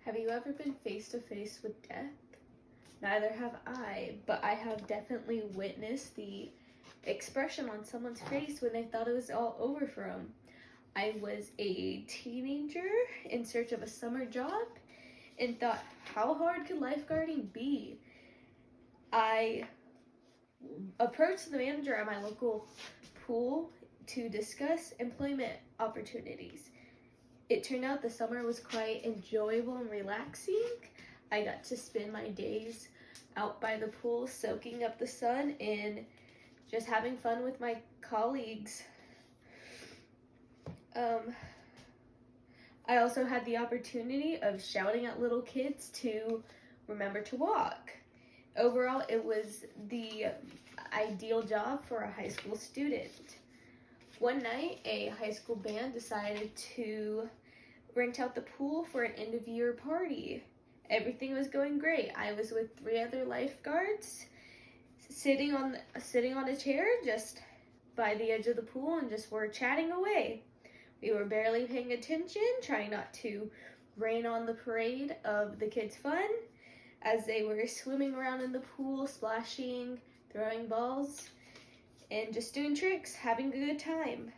Have you ever been face to face with death? Neither have I, but I have definitely witnessed the expression on someone's face when they thought it was all over for them. I was a teenager in search of a summer job and thought, how hard could lifeguarding be? I approached the manager at my local pool to discuss employment opportunities. It turned out the summer was quite enjoyable and relaxing. I got to spend my days out by the pool soaking up the sun and just having fun with my colleagues. I also had the opportunity of shouting at little kids to remember to walk. Overall, it was the ideal job for a high school student. One night, a high school band decided to rent out the pool for an end-of-year party. Everything was going great. I was with 3 other lifeguards, sitting on a chair just by the edge of the pool, and just were chatting away. We were barely paying attention, trying not to rain on the parade of the kids' fun as they were swimming around in the pool, splashing, throwing balls, and just doing tricks, having a good time.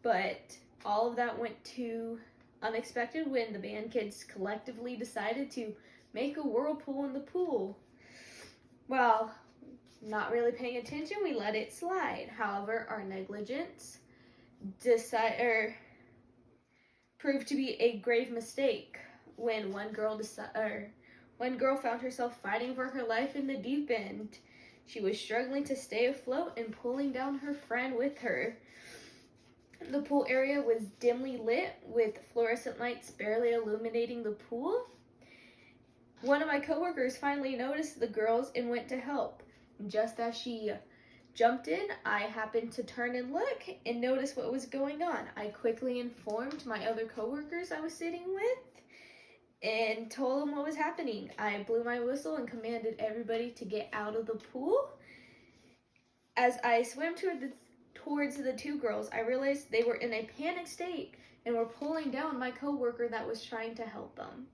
But all of that went to unexpected when the band kids collectively decided to make a whirlpool in the pool. Well, not really paying attention, we let it slide. However, our negligence proved to be a grave mistake when one girl found herself fighting for her life in the deep end. She was struggling to stay afloat and pulling down her friend with her. The pool area was dimly lit with fluorescent lights barely illuminating the pool. One of my coworkers finally noticed the girls and went to help. Just as she jumped in, I happened to turn and look and notice what was going on. I quickly informed my other coworkers I was sitting with and told them what was happening. I blew my whistle and commanded everybody to get out of the pool. As I swam towards the 2 girls, I realized they were in a panic state and were pulling down my coworker that was trying to help them.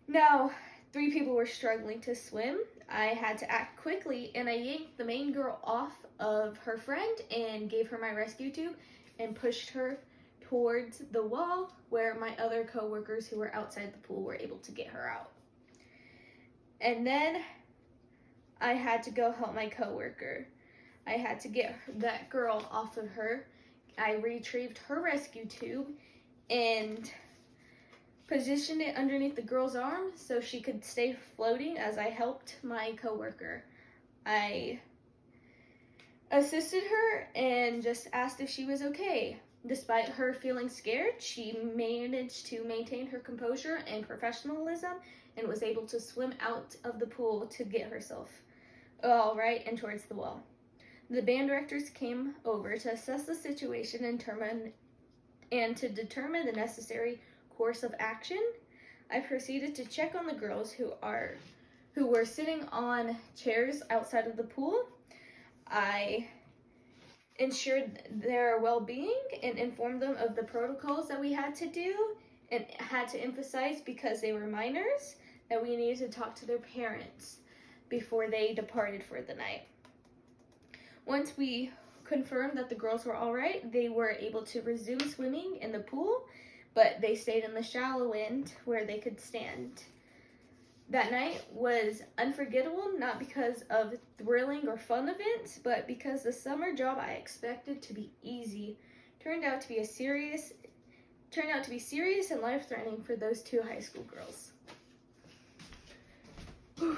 Now, 3 people were struggling to swim. I had to act quickly, and I yanked the main girl off of her friend and gave her my rescue tube and pushed her towards the wall where my other coworkers who were outside the pool were able to get her out. And then I had to go help my coworker. I had to get that girl off of her. I retrieved her rescue tube and positioned it underneath the girl's arm so she could stay floating as I helped my coworker. I assisted her and just asked if she was okay. Despite her feeling scared, she managed to maintain her composure and professionalism and was able to swim out of the pool to get herself all right and towards the wall. The band directors came over to assess the situation and to determine the necessary course of action. I proceeded to check on the girls who were sitting on chairs outside of the pool. I ensured their well-being and informed them of the protocols that we had to do and had to emphasize, because they were minors, that we needed to talk to their parents before they departed for the night. Once we confirmed that the girls were all right, they were able to resume swimming in the pool, but they stayed in the shallow end where they could stand. That night was unforgettable, not because of thrilling or fun events, but because the summer job I expected to be easy turned out to be serious and life-threatening for those 2 high school girls. Whew.